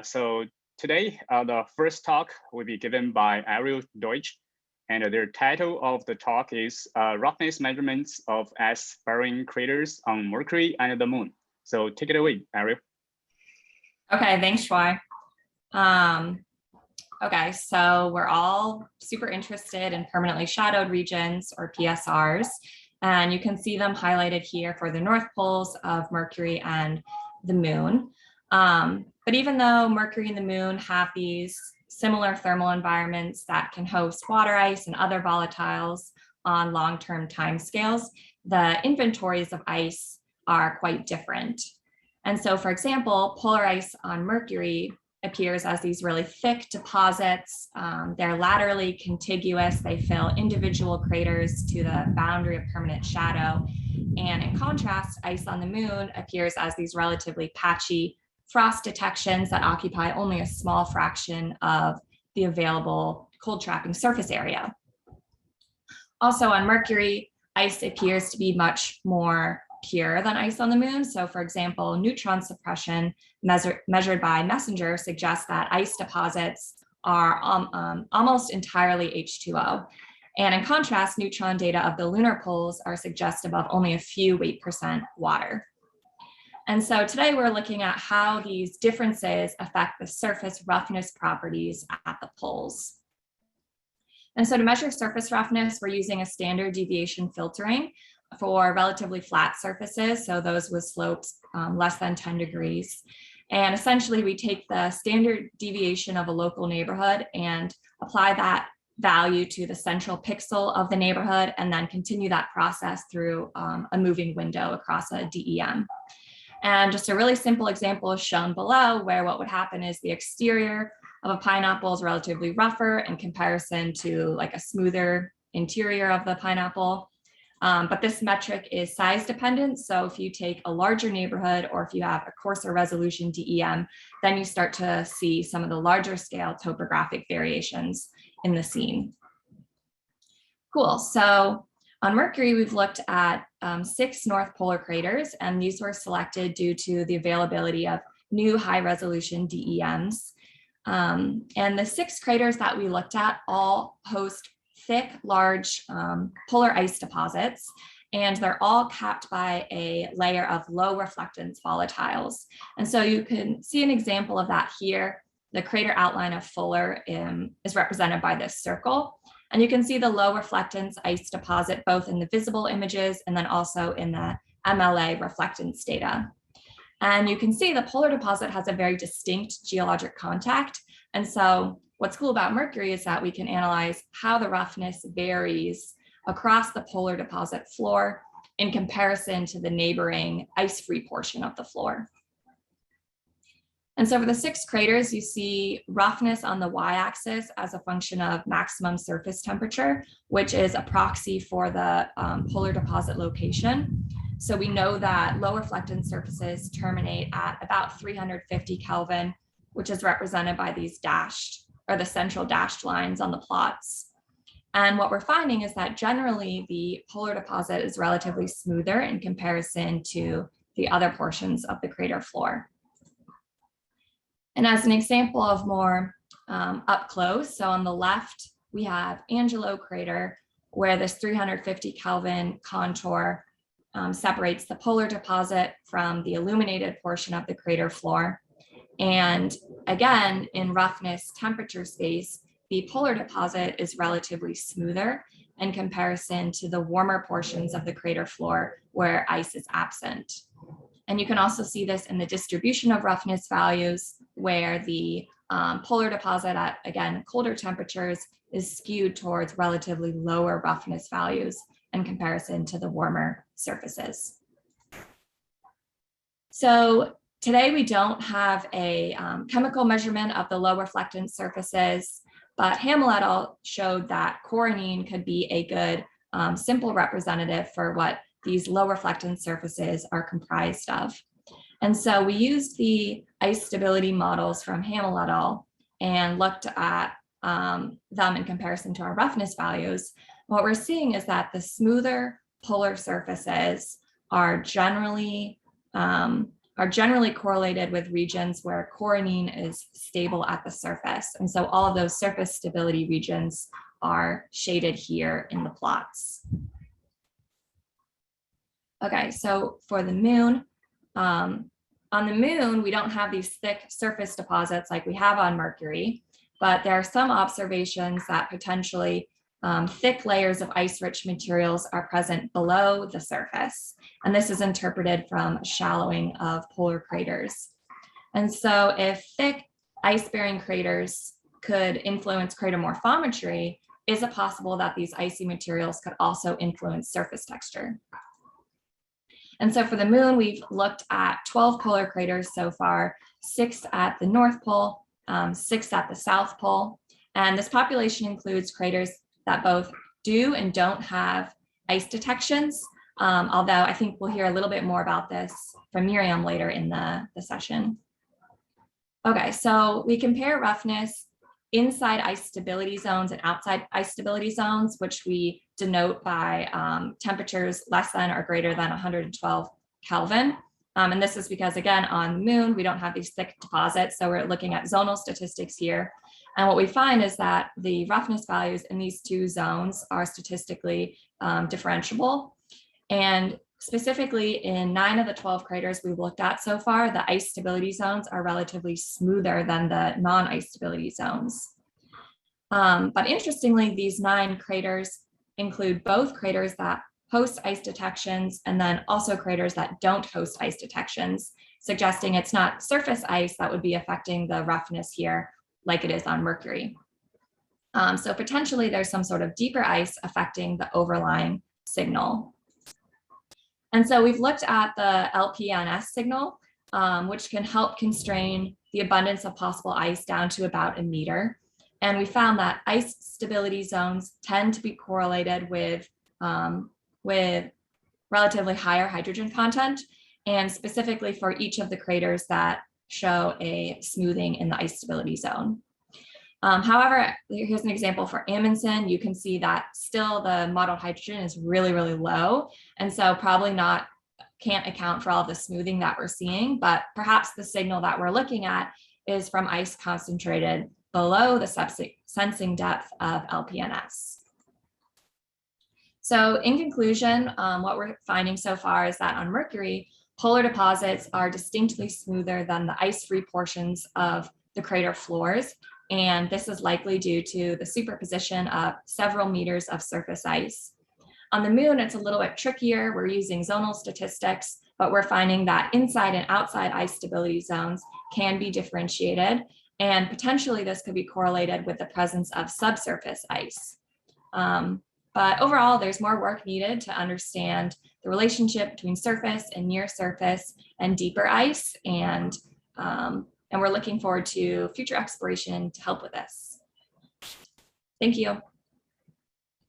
So today, the first talk will be given by Ariel Deutsch, and the title of the talk is Roughness Measurements of Ice-bearing Craters on Mercury and the Moon. So take it away, Ariel. Okay, thanks, Shuai. Okay, so we're all super interested in permanently shadowed regions, or PSRs, and you can see them highlighted here for the north poles of Mercury and the Moon. But even though Mercury and the Moon have these similar thermal environments that can host water ice and other volatiles on long-term timescales, the inventories of ice are quite different. And so, for example, polar ice on Mercury appears as these really thick deposits. They're laterally contiguous. They fill individual craters to the boundary of permanent shadow. And in contrast, ice on the Moon appears as these relatively patchy frost detections that occupy only a small fraction of the available cold trapping surface area. Also on Mercury, ice appears to be much more pure than ice on the Moon. So for example, neutron suppression measured by MESSENGER suggests that ice deposits are almost entirely H2O. And in contrast, neutron data of the lunar poles are suggestive of only a few weight % water. And so today we're looking at how these differences affect the surface roughness properties at the poles. And so to measure surface roughness, we're using a standard deviation filtering for relatively flat surfaces, so those with slopes less than 10 degrees. And essentially we take the standard deviation of a local neighborhood and apply that value to the central pixel of the neighborhood, and then continue that process through a moving window across a DEM. And just a really simple example is shown below, where what would happen is the exterior of a pineapple is relatively rougher in comparison to like a smoother interior of the pineapple. But this metric is size dependent. So if you take a larger neighborhood, or if you have a coarser resolution DEM, then you start to see some of the larger scale topographic variations in the scene. Cool. So on Mercury, we've looked at 6 north polar craters, and these were selected due to the availability of new high resolution DEMs. And the 6 craters that we looked at all host thick, large polar ice deposits, and they're all capped by a layer of low reflectance volatiles. And so you can see an example of that here. The crater outline of Fuller is represented by this circle. And you can see the low reflectance ice deposit both in the visible images and then also in the MLA reflectance data. And you can see the polar deposit has a very distinct geologic contact. And so what's cool about Mercury is that we can analyze how the roughness varies across the polar deposit floor in comparison to the neighboring ice-free portion of the floor. And so for the 6 craters, you see roughness on the y-axis as a function of maximum surface temperature, which is a proxy for the polar deposit location. So we know that low reflectance surfaces terminate at about 350 Kelvin, which is represented by these dashed, or the central dashed lines on the plots. And what we're finding is that generally the polar deposit is relatively smoother in comparison to the other portions of the crater floor. And as an example of more up close, so on the left, we have Angelo crater, where this 350 Kelvin contour separates the polar deposit from the illuminated portion of the crater floor. And again, in roughness temperature space, the polar deposit is relatively smoother in comparison to the warmer portions of the crater floor where ice is absent. And you can also see this in the distribution of roughness values, where the polar deposit at, again, colder temperatures is skewed towards relatively lower roughness values in comparison to the warmer surfaces. So today we don't have a chemical measurement of the low reflectance surfaces, but Hamill et al. Showed that coronine could be a good simple representative for what these low reflectance surfaces are comprised of. And so we used the ice stability models from Hamill et al. And looked at them in comparison to our roughness values. What we're seeing is that the smoother polar surfaces are generally are generally correlated with regions where coronine is stable at the surface. And so all of those surface stability regions are shaded here in the plots. Okay, so for the moon, on the moon, we don't have these thick surface deposits like we have on Mercury, but there are some observations that potentially thick layers of ice-rich materials are present below the surface. And this is interpreted from shallowing of polar craters. And so if thick ice-bearing craters could influence crater morphometry, is it possible that these icy materials could also influence surface texture? And so for the moon, we've looked at 12 polar craters so far, 6 at the North Pole, 6 at the South Pole. And this population includes craters that both do and don't have ice detections, although I think we'll hear a little bit more about this from Miriam later in the session. Okay, so we compare roughness inside ice stability zones and outside ice stability zones, which we denote by temperatures less than or greater than 112 Kelvin. And this is because, again, on the moon, we don't have these thick deposits. So we're looking at zonal statistics here. And what we find is that the roughness values in these two zones are statistically differentiable. And specifically in 9 of the 12 craters we've looked at so far, the ice stability zones are relatively smoother than the non-ice stability zones. But interestingly, these 9 craters include both craters that host ice detections and then also craters that don't host ice detections, suggesting it's not surface ice that would be affecting the roughness here like it is on Mercury. So potentially there's some sort of deeper ice affecting the overlying signal. And so we've looked at the LPNS signal, which can help constrain the abundance of possible ice down to about 1 meter. And we found that ice stability zones tend to be correlated with relatively higher hydrogen content, and specifically for each of the craters that show a smoothing in the ice stability zone. However, here's an example for Amundsen. You can see that still the modeled hydrogen is really, really low. And so probably can't account for all the smoothing that we're seeing, but perhaps the signal that we're looking at is from ice concentrated below the sensing depth of LPNS. So in conclusion, what we're finding so far is that on Mercury, polar deposits are distinctly smoother than the ice-free portions of the crater floors. And this is likely due to the superposition of several meters of surface ice. On the moon, it's a little bit trickier. We're using zonal statistics, but we're finding that inside and outside ice stability zones can be differentiated. And potentially this could be correlated with the presence of subsurface ice. But overall, there's more work needed to understand the relationship between surface and near surface and deeper ice. And we're looking forward to future exploration to help with this. Thank you.